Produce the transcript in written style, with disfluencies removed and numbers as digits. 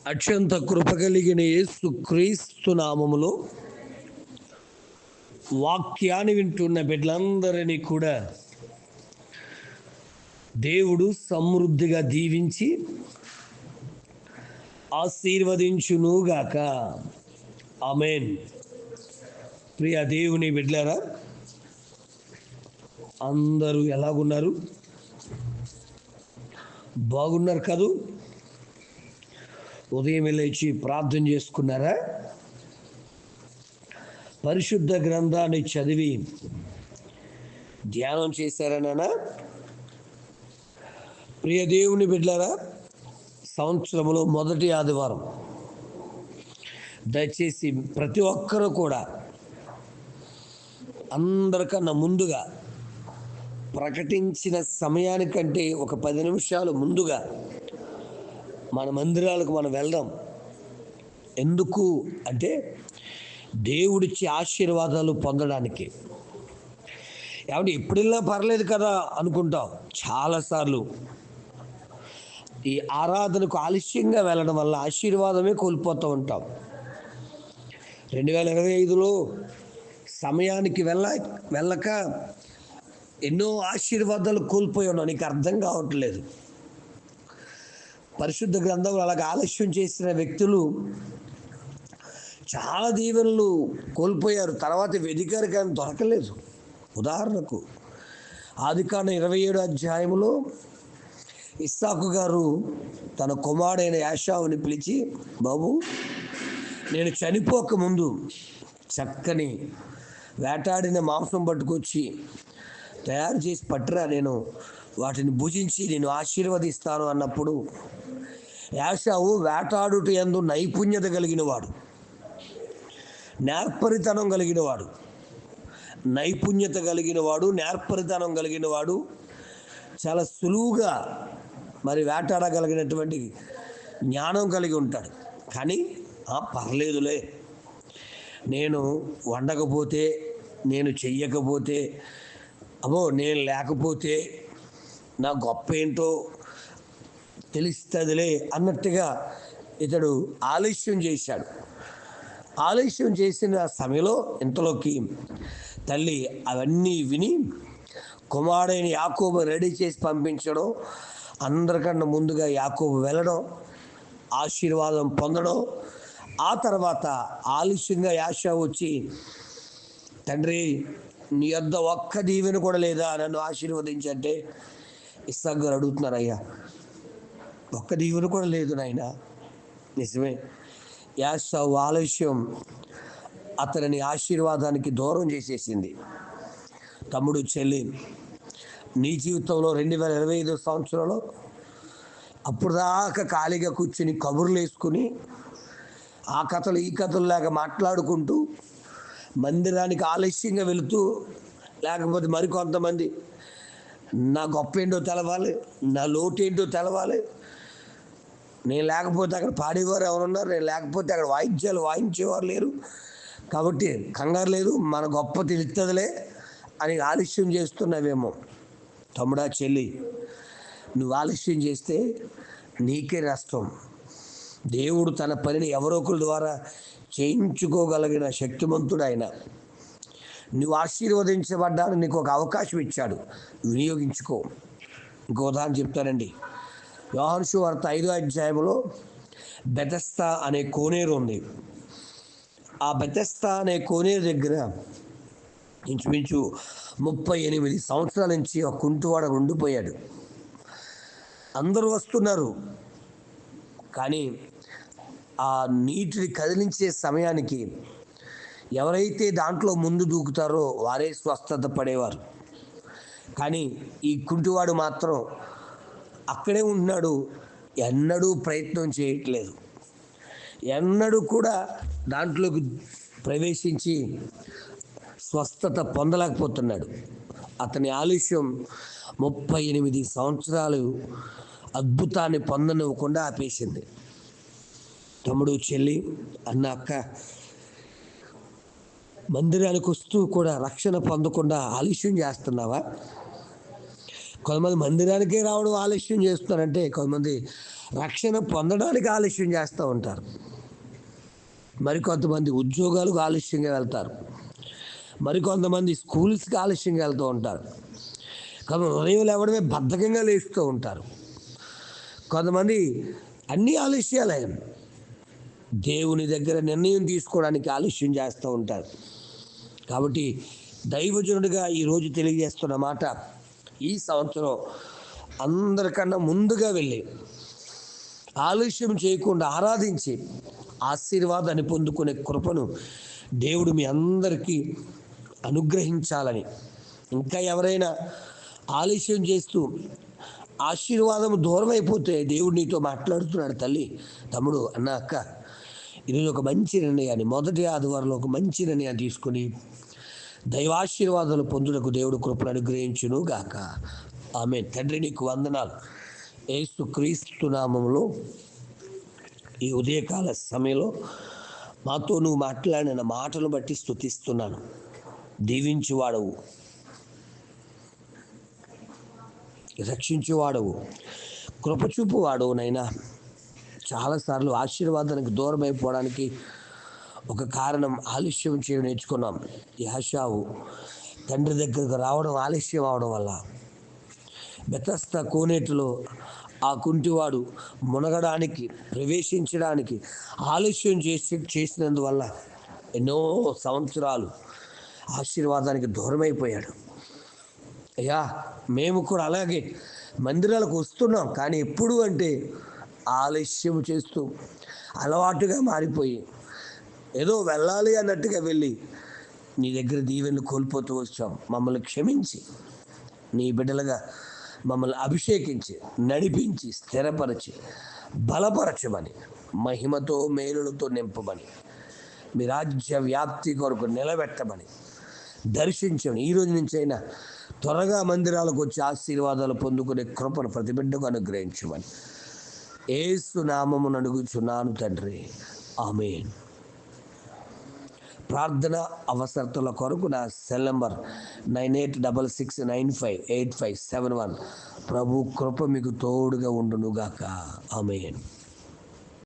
అత్యంత కృప కలిగిన యేసు క్రీస్తు నామములో వాక్యాన్ని వింటున్న బిడ్డలందరినీ కూడా దేవుడు సమృద్ధిగా దీవించి ఆశీర్వదించునుగాక. ఆమేన్. ప్రియ దేవుని బిడ్డలారా, అందరూ ఎలాగున్నారు? బాగున్నారు కదూ? ఉదయం లేచి ప్రార్థన చేసుకున్నారా? పరిశుద్ధ గ్రంథాన్ని చదివి ధ్యానం చేశారనా? ప్రియ దేవుని బిడ్డలారా, సంవత్సరంలో మొదటి ఆదివారం దయచేసి ప్రతి ఒక్కరూ కూడా అందరికన్నా ముందుగా ప్రకటించిన సమయానికంటే ఒక 10 నిమిషాలు ముందుగా మన మందిరాలకు మనం వెళ్దాం. ఎందుకు అంటే దేవుడిచ్చే ఆశీర్వాదాలు పొందడానికి. ఏమంటే ఎప్పుడెళ్ళినా పర్లేదు కదా అనుకుంటాం. చాలాసార్లు ఈ ఆరాధనకు ఆలస్యంగా వెళ్ళడం వల్ల ఆశీర్వాదమే కోల్పోతూ ఉంటాం. 2025లో సమయానికి వెళ్ళక ఎన్నో ఆశీర్వాదాలు కోల్పోయి ఉన్నాం. నీకు అర్థం కావట్లేదు. పరిశుద్ధ గ్రంథంలో అలాగ ఆలస్యం చేసిన వ్యక్తులు చాలా దీవెనలు కోల్పోయారు. తర్వాత వెదికారు కానీ దొరకలేదు. ఉదాహరణకు ఆదికాండం 27వ అధ్యాయంలో ఇస్సాకు గారు తన కుమారుడైన యాషావుని పిలిచి, బాబు, నేను చనిపోక ముందు చక్కని వేటాడిన మాంసం పట్టుకొచ్చి తయారు చేసి పట్టురా, నేను వాటిని భుజించి నేను ఆశీర్వదిస్తాను అన్నప్పుడు యాషావు వేటాడుట యందు నైపుణ్యత కలిగినవాడు, నేర్పరితనం కలిగినవాడు, నేర్పరితనం కలిగినవాడు, చాలా సులువుగా మరి వేటాడగలిగినటువంటి జ్ఞానం కలిగి ఉంటాడు. కానీ పర్లేదులే, నేను వండకపోతే, నేను చెయ్యకపోతే, నేను లేకపోతే నా గొప్ప ఏంటో తెలుస్తుందిలే అన్నట్టుగా ఇతడు ఆలస్యం చేశాడు. ఆలస్యం చేసిన సమయంలో ఇంతలోకి తల్లి అవన్నీ విని కుమారుడైన యాకోబు రెడీ చేసి పంపించడం, అందరికన్నా ముందుగా యాకోబు వెళ్ళడం, ఆశీర్వాదం పొందడం. ఆ తర్వాత ఆలస్యంగా యాషావు వచ్చి, తండ్రి, నీ యొద్ద ఒక్క దీవెన కూడా లేదా నన్ను ఆశీర్వదించంటే ఇస్సాకు గారు అడుగుతున్నారు, అయ్యా ఒక్క దీవెన కూడా లేదు నాయన. నిజమే, యాషావు ఆలస్యం అతనిని ఆశీర్వాదానికి దూరం చేసేసింది. తమ్ముడు, చెల్లి, నీ జీవితంలో 2025 సంవత్సరంలో అప్పుడు దాకా ఖాళీగా కూర్చుని కబుర్లు వేసుకుని ఆ కథలు ఈ కథలు లేక మాట్లాడుకుంటూ మందిరానికి ఆలస్యంగా వెళుతూ, లేకపోతే మరికొంతమంది నా గొప్ప ఏంటో తెలవాలి, నా లోటు ఏంటో తెలవాలి, నేను లేకపోతే అక్కడ పాడేవారు ఎవరున్నారు, నేను లేకపోతే అక్కడ వాయిద్యాలు వాయించేవారు లేరు, కాబట్టి కంగారు లేదు, మన గొప్ప తెలుస్తుందిలే అని ఆలస్యం చేస్తున్నావేమో. తమ్ముడా, చెల్లి, నువ్వు ఆలస్యం చేస్తే నీకే నష్టం. దేవుడు తన పనిని ఎవరో ఒకరి ద్వారా చేయించుకోగలిగిన శక్తిమంతుడు ఆయన. నువ్వు ఆశీర్వదించబడ్డాను, నీకు ఒక అవకాశం ఇచ్చాడు, వినియోగించుకో. ఇంకో ఉదాహరణ చెప్తానండి. యోహాను సువార్త 5వ అధ్యాయంలో బెతెస్దా అనే కోనేరు ఉంది. ఆ బెతెస్దా అనే కోనేరు దగ్గర ఇంచుమించు 38 సంవత్సరాల నుంచి ఒక కుంటివాడు ఉండిపోయాడు. అందరూ వస్తున్నారు, కానీ ఆ నీటిని కదిలించే సమయానికి ఎవరైతే దాంట్లో ముందు దూకుతారో వారే స్వస్థత పడేవారు. కానీ ఈ కుంటివాడు మాత్రం అక్కడే ఉంటున్నాడు, ఎన్నడూ ప్రయత్నం చేయట్లేదు, ఎన్నడూ కూడా దాంట్లోకి ప్రవేశించి స్వస్థత పొందలేకపోతున్నాడు. అతని ఆలస్యం 38 సంవత్సరాలు అద్భుతాన్ని పొందనివ్వకుండా ఆపేసింది. తమ్ముడు, చెల్లి, అన్న, అక్క, మందిరానికి వస్తూ కూడా రక్షణ పొందకుండా ఆలస్యం చేస్తున్నావా? కొంతమంది మందిరానికే రావడం ఆలస్యం చేస్తున్నారంటే కొంతమంది రక్షణ పొందడానికి ఆలస్యం చేస్తూ ఉంటారు. మరికొంతమంది ఉద్యోగాలకు ఆలస్యంగా వెళ్తారు. మరికొంతమంది స్కూల్స్కి ఆలస్యంగా వెళ్తూ ఉంటారు. కాబట్టి ఉదయం లేవడమే బద్ధకంగా లేస్తూ ఉంటారు. కొంతమంది అన్ని ఆలస్యాలే, దేవుని దగ్గర నిర్ణయం తీసుకోవడానికి ఆలస్యం చేస్తూ ఉంటారు. కాబట్టి దైవజనుడిగా ఈరోజు తెలియజేస్తున్న మాట, ఈ సంవత్సరం అందరికన్నా ముందుగా వెళ్ళి ఆలస్యం చేయకుండా ఆరాధించి ఆశీర్వాదాన్ని పొందుకునే కృపను దేవుడు మీ అందరికీ అనుగ్రహించాలని. ఇంకా ఎవరైనా ఆలస్యం చేస్తూ ఆశీర్వాదం దూరం అయిపోతే దేవుడు నీతో మాట్లాడుతున్నాడు. తల్లి, తమ్ముడు, అన్న, అక్క, ఈరోజు ఒక మంచి నిర్ణయాన్ని, మొదటి ఆదివారంలో ఒక మంచి నిర్ణయాన్ని తీసుకుని దైవాశీర్వాదాలు పొందుటకు దేవుడు కృపను అనుగ్రహించును గాక. ఆమేన్. తండ్రి, నీకు వందనాలు. యేసు క్రీస్తు నామములో ఈ ఉదయకాల సమయంలో మాతో నువ్వు మాట్లాడిన మాటలు బట్టి స్తుతిస్తున్నాను. దీవించువాడవు, రక్షించువాడవు, కృపచూపువాడవు నైనా. చాలాసార్లు ఆశీర్వాదానికి దూరం అయిపోవడానికి ఒక కారణం ఆలస్యం చేయడం నేర్చుకున్నాం. యాషావు తండ్రి దగ్గరకు రావడం ఆలస్యం అవడం వల్ల, బెతస్దా కోనేటిలో ఆ కుంటివాడు మునగడానికి, ప్రవేశించడానికి ఆలస్యం చేసినందువల్ల ఎన్నో సంవత్సరాలు ఆశీర్వాదానికి దూరమైపోయాడు. అయ్యా, మేము కూడా అలాగే మందిరాలకు వస్తున్నాం, కానీ ఎప్పుడు అంటే ఆలస్యం చేస్తూ అలవాటుగా మారిపోయి ఏదో వెళ్ళాలి అన్నట్టుగా వెళ్ళి నీ దగ్గర దీవెనలు కోల్పోతూ వచ్చాం. మమ్మల్ని క్షమించి నీ బిడ్డలుగా మమ్మల్ని అభిషేకించి, నడిపించి, స్థిరపరచి, బలపరచమని, మహిమతో మేలులతో నింపమని, మీ రాజ్య వ్యాప్తి కొరకు నిలబెట్టమని, దర్శించమని, ఈ రోజు నుంచైనా త్వరగా మందిరాలకు వచ్చి ఆశీర్వాదాలు పొందుకునే కృపను ప్రతి బిడ్డకు అనుగ్రహించమని యేసు నామమున అడుగుచున్నాను తండ్రి. ఆమేన్. ప్రార్థన అవసరతల కొరకు నా సెల్ నంబర్ 9866958571. ప్రభు కృప మీకు తోడుగా ఉండునుగాక. ఆమేన్.